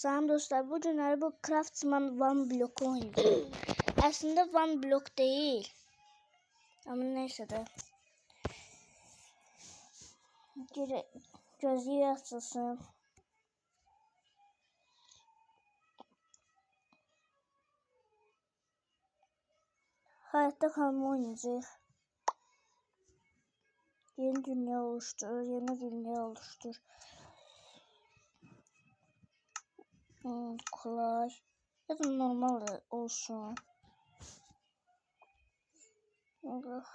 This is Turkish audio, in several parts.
Selam dostlar, bu günler bu Craftsman One Block oynayacağım. Aslında One Block değil. Ama neyse de. Gözü açılsın. Hayatta kalma oynayacağız. Yeni dünya oluştur, yeni dünya oluştur. Kolay. Ya da normal olsun. Allah.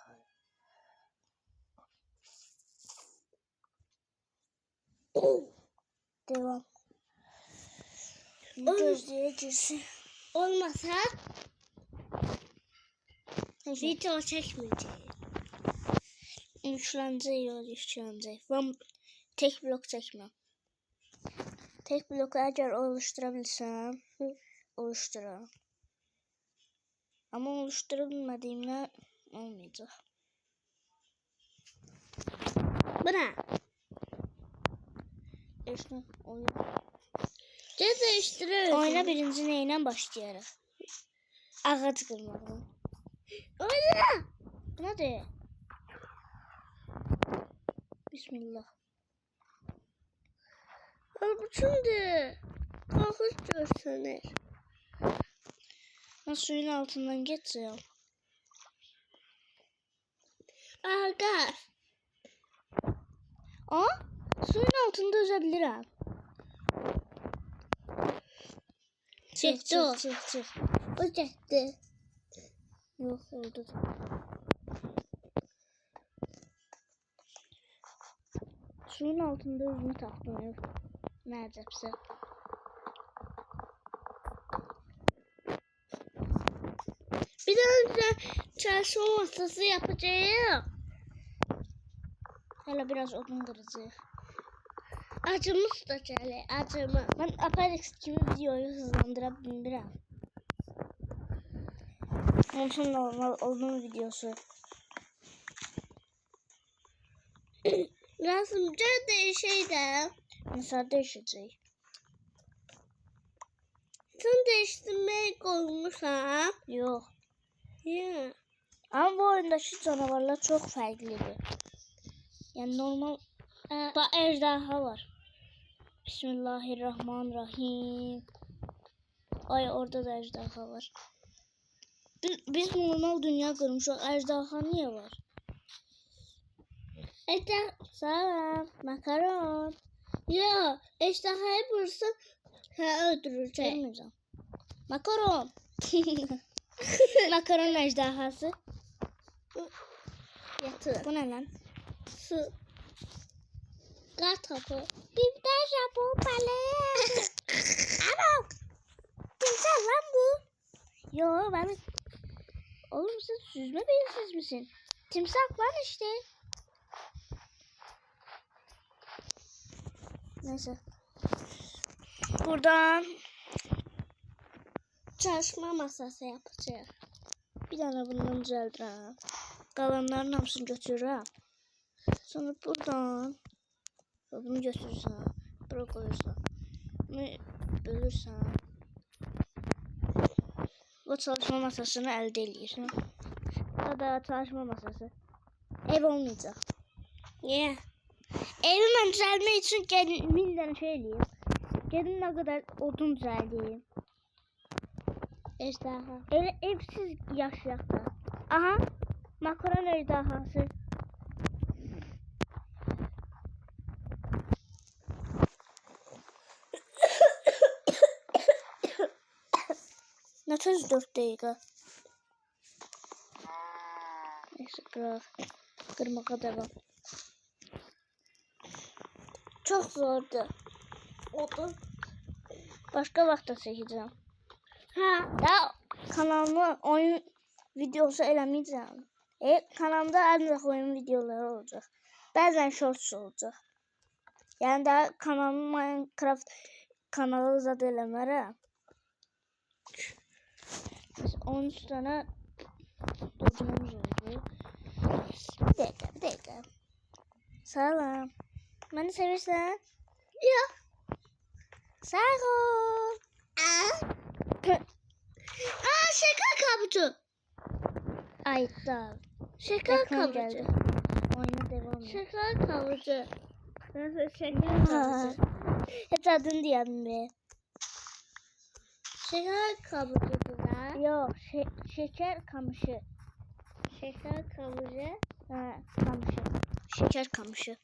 Devam. Gözlüğe girsin. Olmasa video çekmeyeceğim. Üçleneceğiz. Ben tek blok çekmem. Tek bloku eğer oluşturabilirsem oluşturarım. Ama oluşturabilmediğimde olmayacak. Bu ne? İşte oyun. Değiştiriyoruz. Oyuna birinci neyle başlayalım? Ağaç kırmadan. Öyle. Bu nedir? Bismillah. Bu şimdi. Korkunç görsünler. Ben suyun altından geçiyorum. Aga. Suyun altında yüzebilirim. Çıktı o. Çık. O çıktı. Yok oldu. Suyun altında yüzümü taktım. Yok. Neredeyse. Bir de önce çalışma masası yapacağım. Hele biraz odun kıracağız. Acımız da şöyle acımı. Ben Apex gibi videoyu hızlandırabilirim. Olsun normal odun videosu. Lazımca değişeydi. Mesela değişecek. Sen değiştirmeye koymuşsun. Yok. Ya. Ama bu oyundaki canavarlar çok farklıdır. Yani normal ejderha var. Bismillahirrahmanirrahim. Ay orada da ejderha var. Biz normal dünya görmüşük. Ejderha niye var? Selam. Makaron. Ya ejderhayı bulursan öldürecek. Görmeyeceğim. Makaron. Makaron ejderhası. Yatır. Bu ne lan? Su. Kar topu. Bir de Japon balığı. Ama timsah lan bu. Yo ben... Oğlum sen süzme beyinsiz misin? Timsah lan işte. Neyse. Buradan Çalışma masası yapacağım. bir tane bundan düzeltirəm. Qalanların hamısını götürürəm. Sonra buradan bunu götürürsən. Bura qoyursan. Bunu bölürsən. Bu çalışma masasını əldə edirsən. Ya da çalışma masası. Ev olmayacaq. Niye? Evi mən düzəlmək üçün gəlin 1000 dənə şey eləyim. Gelin ne kadar odun düzəldiyim. Ejderha. Evsiz yaşayaq da. Aha. Makaron ejderhası. Ne tez 4 dakika. Neyse bırak. Kırmaka devam. Çok zordu. Odun. Başka vaxtda çəkəcəm. Ha. Ya kanalıma oyun videosu eləməyəcəm. Kanalımda ancaq oyun videoları olacaq. Bəzən shorts olacaq. Yəni daha kanalımı Minecraft kanalı zad eləmərəm. 13 tane odunumuz oldu. Bir dakika. Salam. Beni sevirsən? Ya. Sağ ol. Şeker kabuğu. Ayıptı. Şeker Ekran kabuğu. geldi. Oyuna devam et. Şeker kabuğu. Şeker kabuğu. Hiç adını diyelim be. Şeker kabuğu da. Yok, şeker kamışı. Şeker kabuğu. Ha, kamışı. Şeker kamışı.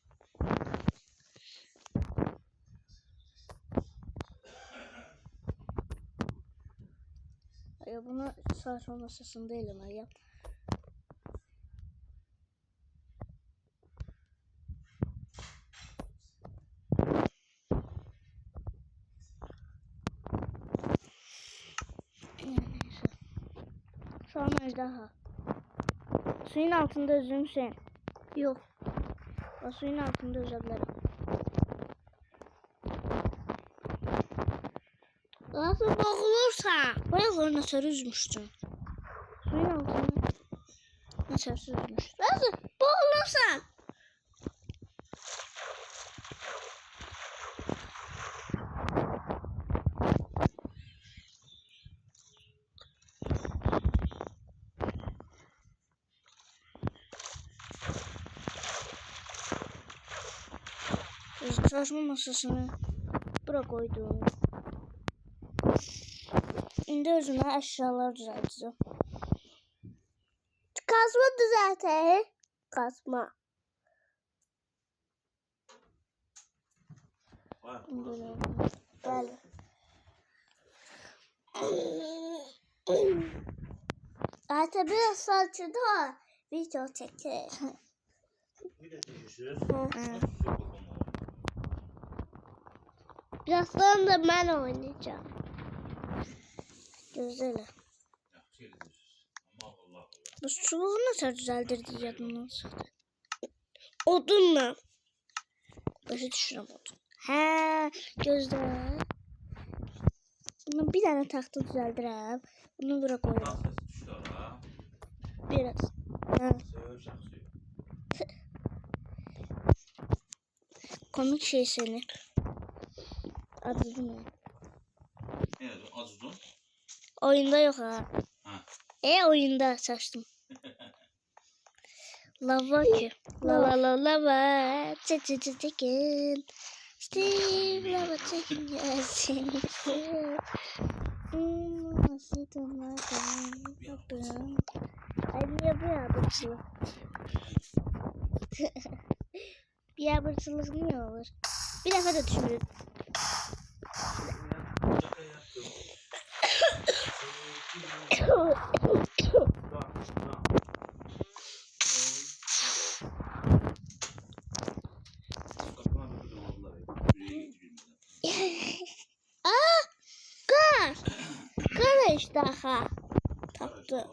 Ya bunu saçma masasında eleme ya. Neyse. Şu an ejderha. Suyun altında özüm sen. Yok. O suyun altında özürlerim. Nasıl boğulursa. Bayağı nasıl üzmüştün. Suyun altında nasıl üzmüştün. Nasıl boğulursa. Saçma masasını bırak koydum. Şimdi özüme eşyalar düzelteceğim. Kazma düzeltelim. Kazma. Böyle. Artık biraz saçında video çekelim. Birazdan da ben oynayacağım. Güzel. Bu çubuğu nasıl düzeldir diye bundan sonra. Odunla. Başı düşüremedim. He, gözler. Bunu bir tane taktı düzeldirəm. Bunu bura koyuram. Biraz. Ha. Komik şey seni. Adı ne? Evet, azudun. Oyunda yok ha. Ha. Oyunda saçtım. Lava ki. La la la lava. Çekin. Steve lava çekin gelsin. Nasıl tanımadın? Ay niye bu yabırtılık? Bir yabırtılık niye olur? Bir defa da düşünürüm. Kar. Kar ejderha. Taktı.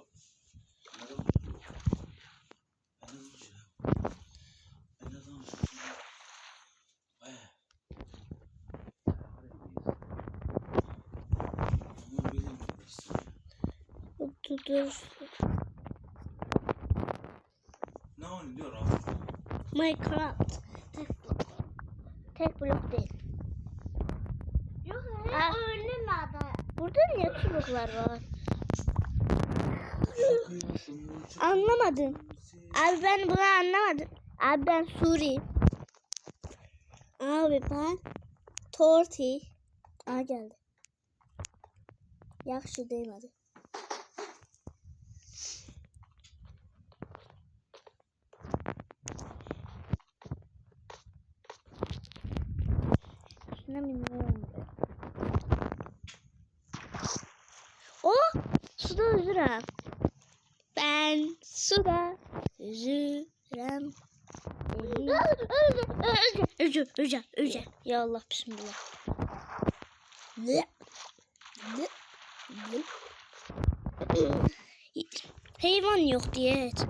Dur. Ne oynuyor abi? Minecraft. Tek blok değil. Yok Ha. önün adı. Burada niye çubuklar var? Anlamadım. Abi ben bunu anlamadım. Abi ben Suriyim. Abi ben Torti. Aa geldi. Yaxşı değmedi. Şuna bilmiyorum. O suda üzürəm. Ben suda üzürəm. Öleceğim. Ya Allah bismillah. Heyvan yok diyet.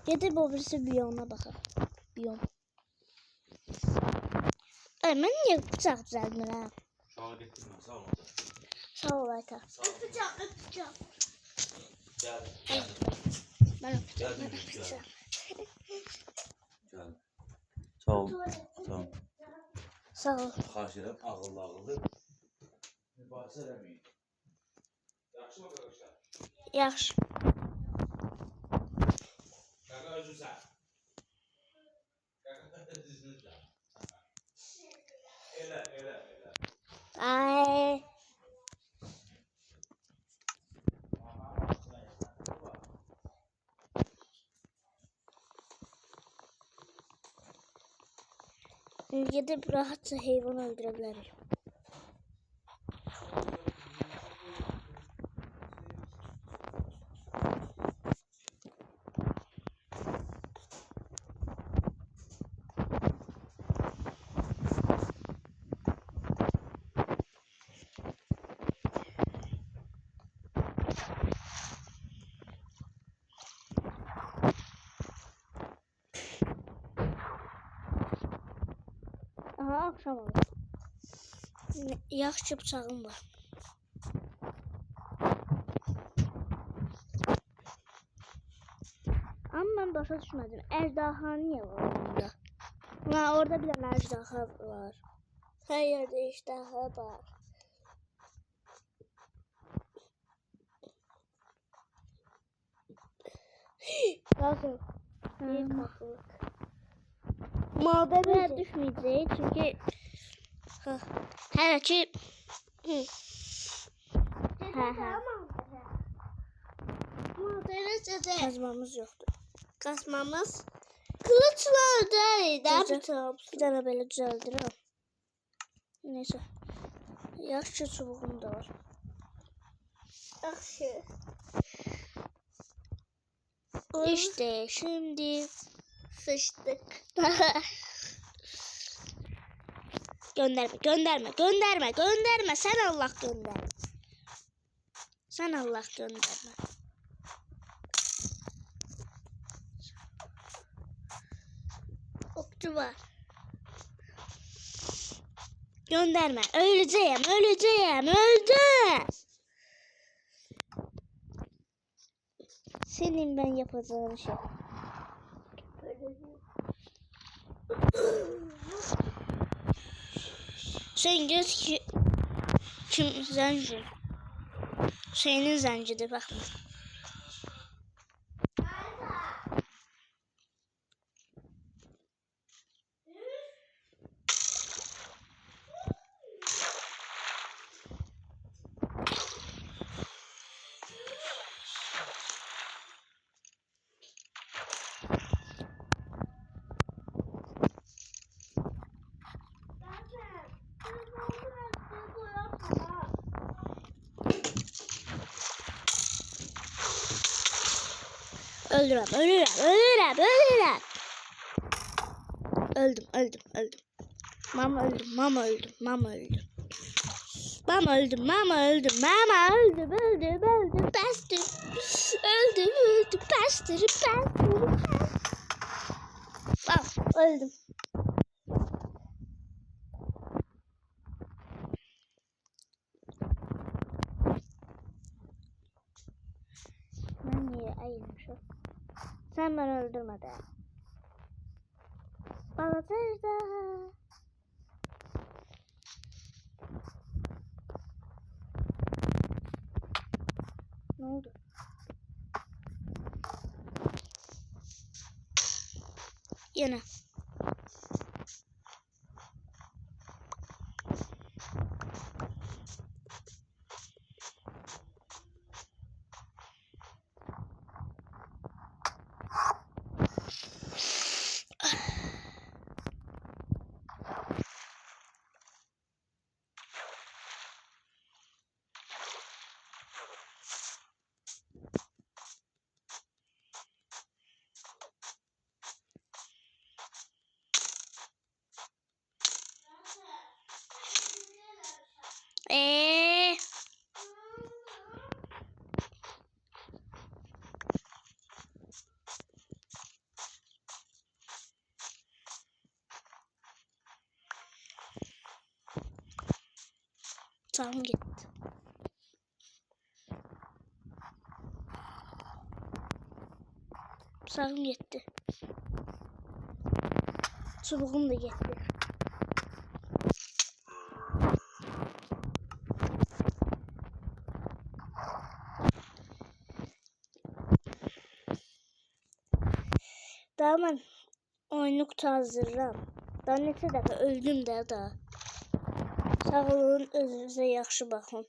Gedib o birisi biyona baxaq. Biyon. Ay mən niyə bıçaq düzəltmirəm? Şaha getirmem, sağ ol. Sağ ol Ayta. Öpeceğim. Gel. Mən öpəcəm. Gel. Sağ ol. Tamam. Sağ ol. Xahiş edirəm, ağıllı. Mübahisə eləməyin. Yaxşı mı arkadaşlar? Yaxşı. Qaqa özürsən. Qaqa özünüzsən. Elə. Ay. Gidip rahatça hayvan öldürebilirim. Aha, akşam oldu. Yaxşı bıçağım var. Ama ben başa düşmedim. Ejderha niye var orada? Ha, orada bir tane ejderha var. Her yerde ejderha var. Nasıl? Bir kapılık. Madene düşmeyeceğiz çünkü her açı kazmamız yoktu. Kasmamız kılıçla değil. Bir tane böyle düzeltirim. Neyse. Yaşça çubuğum da var. Yaxşı. İşte şimdi Sıçtık. gönderme. Sen Allah gönder. Sen Allah gönderme. Okçu var. Gönderme. Öleceğim. Öldüm. Senin ben yapacağın şey. Sen göz ki kim zenci? Senin zencidir bakma. Ölürüm. Öldüm. Mama öldüm. Bastır. Öldüm. Ben niye ayırmışım? Sen beni öldürme de. Balatırda. Ne oldu? Yine. Sağım gitti. Sağım gitti. Çubuğum da gitti. Daha mən oyunu qurtarıram. Daha neçə dəfə öldüm də daha. Sağ olun, özünüzə yaxşı baxın.